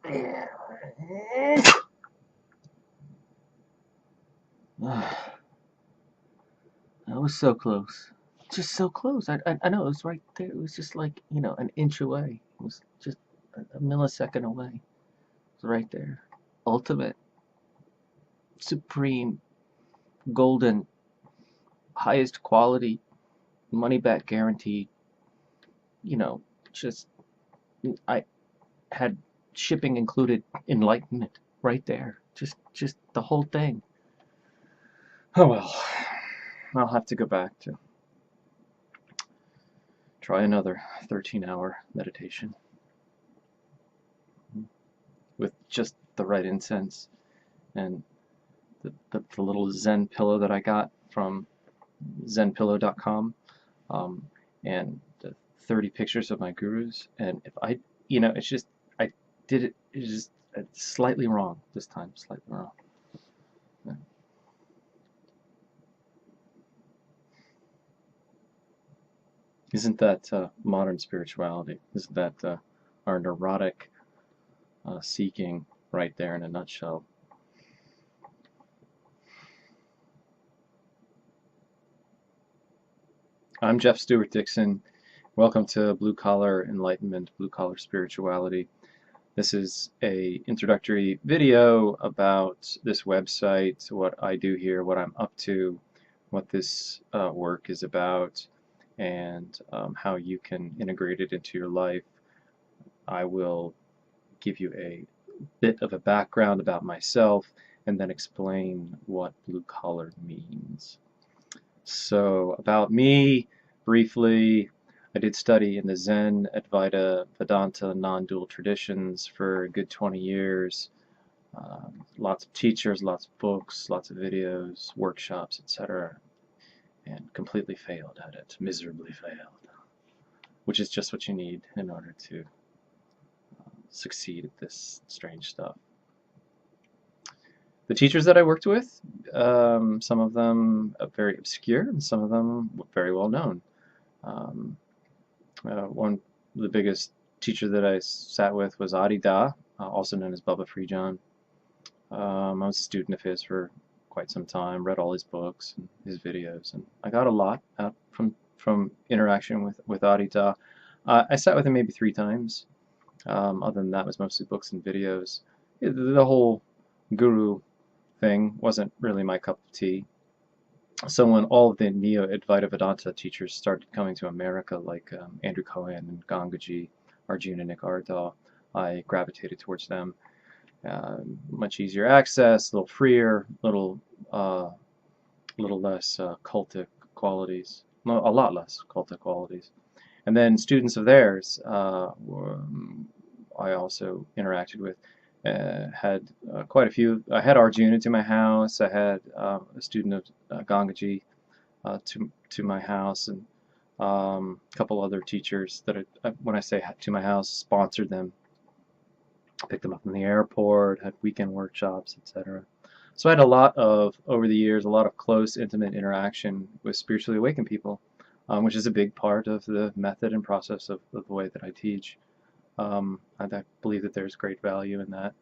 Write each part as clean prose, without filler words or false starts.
That was so close. Just so close. I know it was right there. It was just like, an inch away. It was just a millisecond away. It was right there. Ultimate, supreme, golden, highest quality, money back guaranteed. You know, just I had shipping included enlightenment right there. Just the whole thing. Oh well. I'll have to go back to try another 13-hour meditation with just the right incense and the little Zen pillow that I got from zenpillow.com, and the 30 pictures of my gurus. And if it's just, I did it, it's just slightly wrong this time, slightly wrong. Yeah. Isn't that modern spirituality? Isn't that our neurotic seeking right there in a nutshell? I'm Jeff Stewart Dixon. Welcome to Blue Collar Enlightenment, Blue Collar Spirituality. This is a introductory video about this website, what I do here, what I'm up to, what this work is about, and how you can integrate it into your life. I will give you a bit of a background about myself and then explain what blue collar means. So about me, briefly, I did study in the Zen, Advaita, Vedanta, non-dual traditions for a good 20 years. Lots of teachers, lots of books, lots of videos, workshops, etc. And completely failed at it, miserably failed, which is just what you need in order to succeed at this strange stuff. The teachers that I worked with, some of them very obscure and some of them very well known. One of the biggest teacher that I sat with was Adi Da, also known as Bubba Freejon. I was a student of his for quite some time, read all his books and his videos, and I got a lot out from interaction with Adi Da. I sat with him maybe 3 times. Other than that, it was mostly books and videos. The whole guru thing wasn't really my cup of tea. So when all of the Neo-Advaita Vedanta teachers started coming to America, like Andrew Cohen and Gangaji, Arjuna Nick Ardagh, I gravitated towards them. Much easier access, a little freer, little less cultic qualities, no, a lot less cultic qualities. And then students of theirs I also interacted with. Had quite a few. I had Arjuna to my house. I had a student of Gangaji to my house, and a couple other teachers that when I say to my house, sponsored them, picked them up in the airport, had weekend workshops, etc. So I had over the years, a lot of close, intimate interaction with spiritually awakened people, which is a big part of the method and process of the way that I teach. I believe that there's great value in that.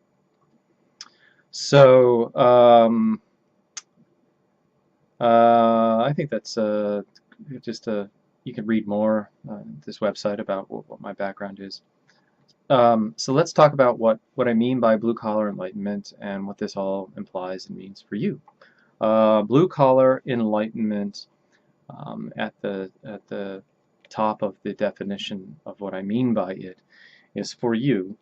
So I think that's just you can read more on this website about what my background is. So let's talk about what I mean by blue collar enlightenment and what this all implies and means for you. Blue collar enlightenment, at the top of the definition of what I mean by it, is for you.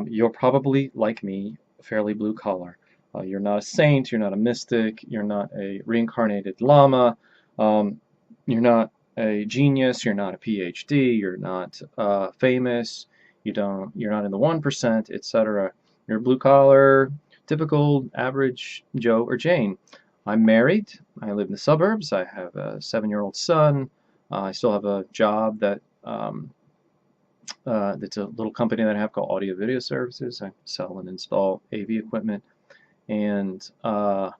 You're probably, like me, fairly blue collar. You're not a saint, you're not a mystic, you're not a reincarnated lama, you're not a genius, you're not a PhD, you're not famous, you're not in the 1%, etc. You're blue collar, typical average Joe or Jane. I'm married, I live in the suburbs, I have a 7-year-old son, I still have a job that it's a little company that I have called Audio Video Services. I sell and install AV equipment, and I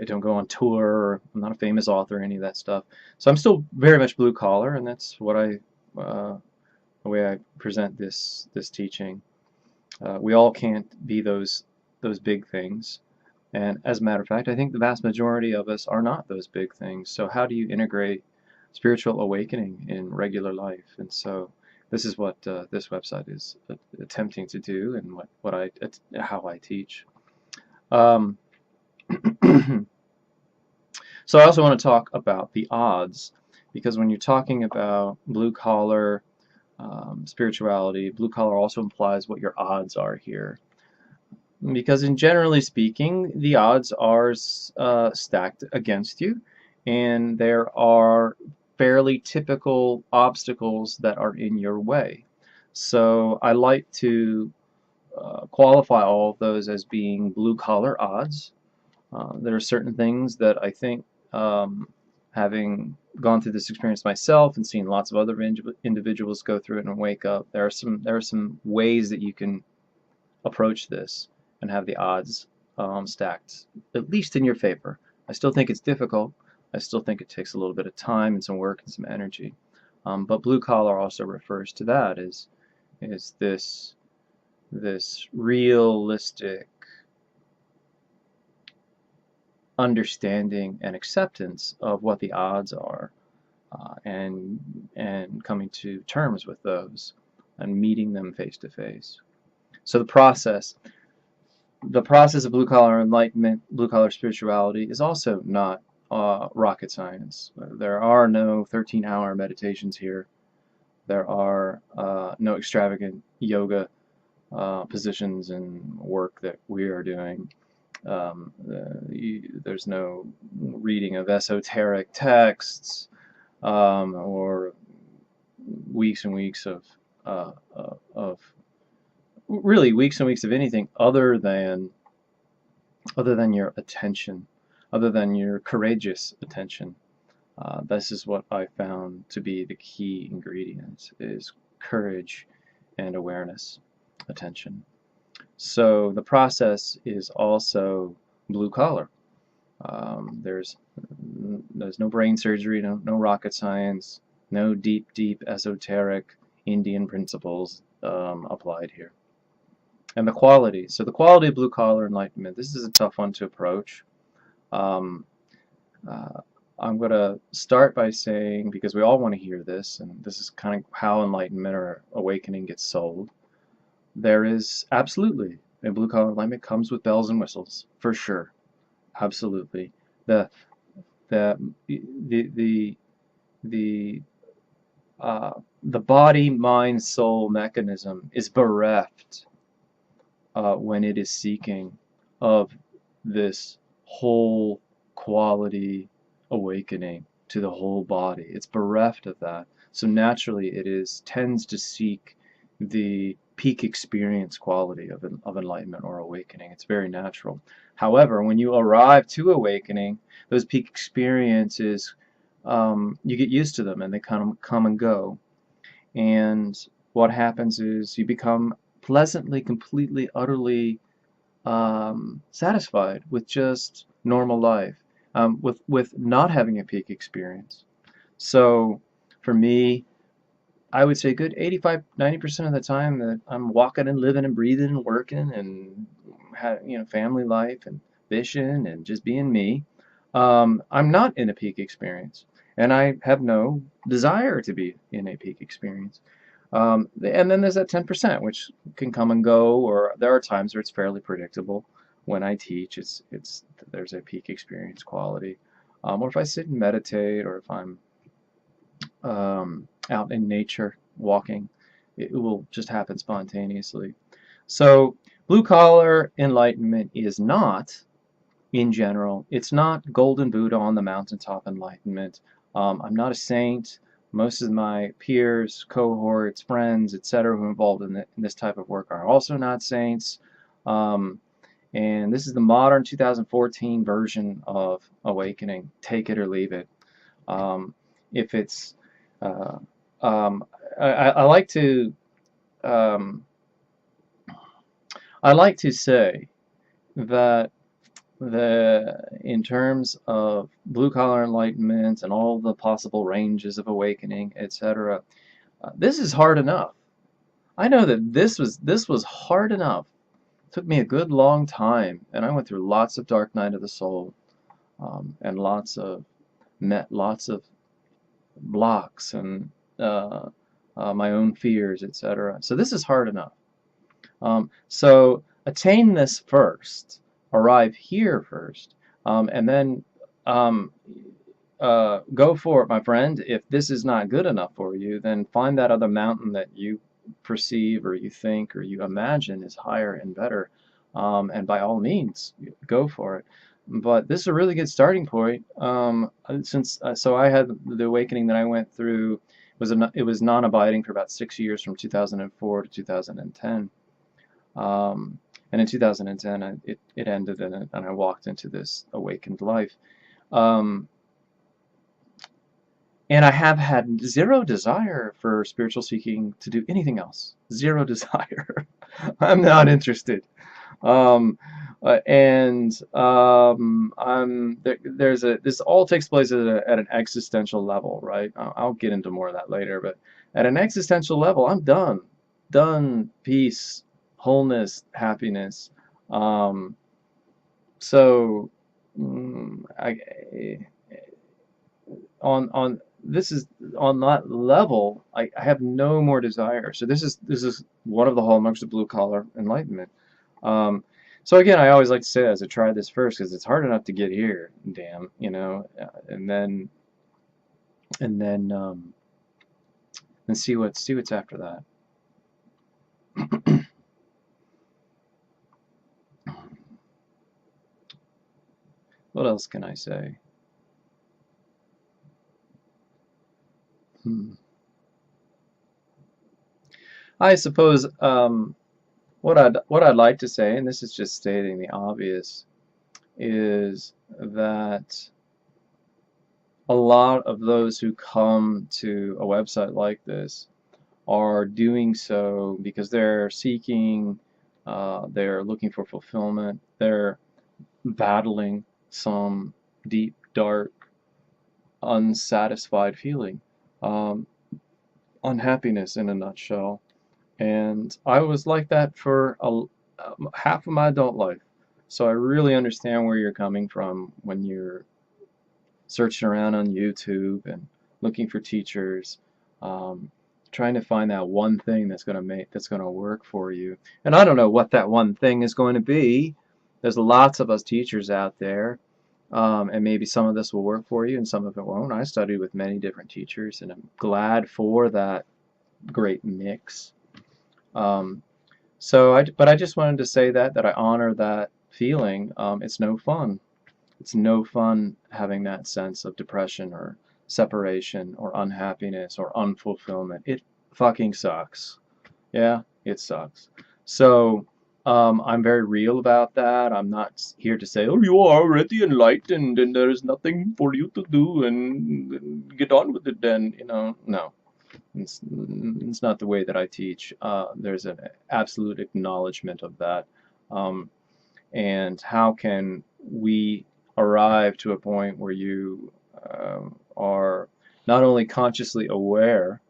don't go on tour. I'm not a famous author, any of that stuff. So I'm still very much blue collar, and that's what I the way I present this teaching. We all can't be those big things. And as a matter of fact, I think the vast majority of us are not those big things. So how do you integrate spiritual awakening in regular life? And so this is what this website is attempting to do, and how I teach. Um, so I also want to talk about the odds, because when you're talking about blue collar spirituality, blue collar also implies what your odds are here. Because generally speaking, the odds are stacked against you, and there are fairly typical obstacles that are in your way. So I like to qualify all of those as being blue-collar odds. There are certain things that I think, having gone through this experience myself and seen lots of other individuals go through it and wake up, there are some ways that you can approach this and have the odds stacked, at least in your favor. I still think it's difficult. I still think it takes a little bit of time and some work and some energy. But blue collar also refers to that, is this realistic understanding and acceptance of what the odds are, and coming to terms with those and meeting them face to face. So the process of blue-collar enlightenment, blue-collar spirituality, is also not rocket science. There are no 13-hour meditations here. There are no extravagant yoga positions and work that we are doing. There's no reading of esoteric texts, or weeks and weeks of really weeks and weeks of anything other than your attention, other than your courageous attention. This is what I found to be the key ingredient, is courage and awareness, attention. So the process is also blue collar. There's no brain surgery, no rocket science, no deep esoteric Indian principles applied here. And the quality. So the quality of blue collar enlightenment, this is a tough one to approach. I'm going to start by saying, because we all want to hear this, and this is kind of how enlightenment or awakening gets sold, there is absolutely a blue collar enlightenment comes with bells and whistles, for sure, absolutely. The body, mind, soul mechanism is bereft when it is seeking of this whole quality awakening to the whole body. It's bereft of that. So naturally it tends to seek the peak experience quality of enlightenment or awakening. It's very natural. However, when you arrive to awakening, those peak experiences, you get used to them and they kind of come and go. And what happens is you become pleasantly, completely, utterly satisfied with just normal life, with not having a peak experience. So for me, I would say good 85–90% of the time that I'm walking and living and breathing and working and family life and fishing and just being me, I'm not in a peak experience, and I have no desire to be in a peak experience. And then there's that 10%, which can come and go, or there are times where it's fairly predictable. When I teach, there's a peak experience quality. Or if I sit and meditate, or if I'm out in nature walking, it will just happen spontaneously. So blue collar enlightenment is not, in general, it's not golden Buddha on the mountaintop enlightenment. I'm not a saint. Most of my peers, cohorts, friends, etc., who are involved in this type of work are also not saints. And this is the modern 2014 version of awakening. Take it or leave it. If it's, I like to say that in terms of blue collar enlightenment and all the possible ranges of awakening, etc., This is hard enough. I know that this was hard enough. It took me a good long time, and I went through lots of dark night of the soul, and met lots of blocks and my own fears, etc. So this is hard enough. So attain this first, arrive here first, and then um, go for it, my friend. If this is not good enough for you, then find that other mountain that you perceive or you think or you imagine is higher and better, and by all means, go for it. But this is a really good starting point. So I had the awakening that I went through it was non-abiding for about 6 years, from 2004 to 2010. And in 2010, it ended, and I walked into this awakened life. Um, and I have had zero desire for spiritual seeking to do anything else. Zero desire. I'm not interested. Um, this all takes place at an existential level, right? I'll get into more of that later, but at an existential level, I'm done. Done. Peace, wholeness, happiness. Um, so, on this is on that level, I have no more desire. So this is one of the hallmarks of blue collar enlightenment. Um, so again, I always like to say as I try this first, because it's hard enough to get here, damn, and then and see what's after that. What else can I say? I suppose what I'd like to say, and this is just stating the obvious, is that a lot of those who come to a website like this are doing so because they're seeking, they're looking for fulfillment, they're battling some deep, dark, unsatisfied feeling, um, unhappiness in a nutshell. And I was like that for half of my adult life. So I really understand where you're coming from when you're searching around on YouTube and looking for teachers, um, trying to find that one thing that's going to work for you. And I don't know what that one thing is going to be. There's lots of us teachers out there, and maybe some of this will work for you and some of it won't. I studied with many different teachers, and I'm glad for that great mix. Um, but I just wanted to say that I honor that feeling. It's no fun. It's no fun having that sense of depression or separation or unhappiness or unfulfillment. It fucking sucks. Yeah, it sucks. So, I'm very real about that. I'm not here to say, oh, you are already enlightened and there is nothing for you to do and get on with it then, no. It's not the way that I teach. There's an absolute acknowledgement of that. Um, and how can we arrive to a point where you are not only consciously aware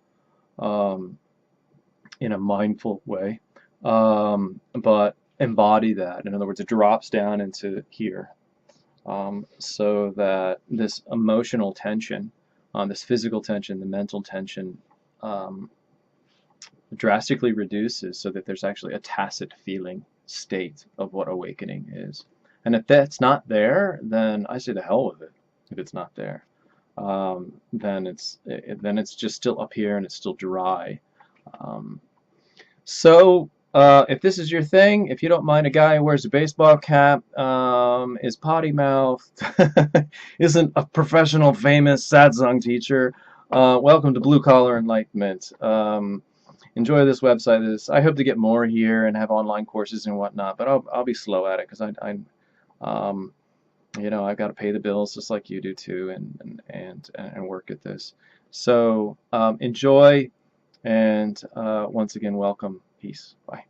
um, in a mindful way, but embody that. In other words, it drops down into here, so that this emotional tension, this physical tension, the mental tension, um, drastically reduces, so that there's actually a tacit feeling state of what awakening is. And if that's not there, then I say the hell with it. If it's not there, then it's just still up here and it's still dry. Um, if this is your thing, if you don't mind a guy who wears a baseball cap, is potty mouthed, isn't a professional, famous satsang teacher, welcome to Blue Collar Enlightenment. Enjoy this website. I hope to get more here and have online courses and whatnot, but I'll be slow at it because I've got to pay the bills just like you do too, and work at this. So enjoy, and once again, welcome. Peace. Bye.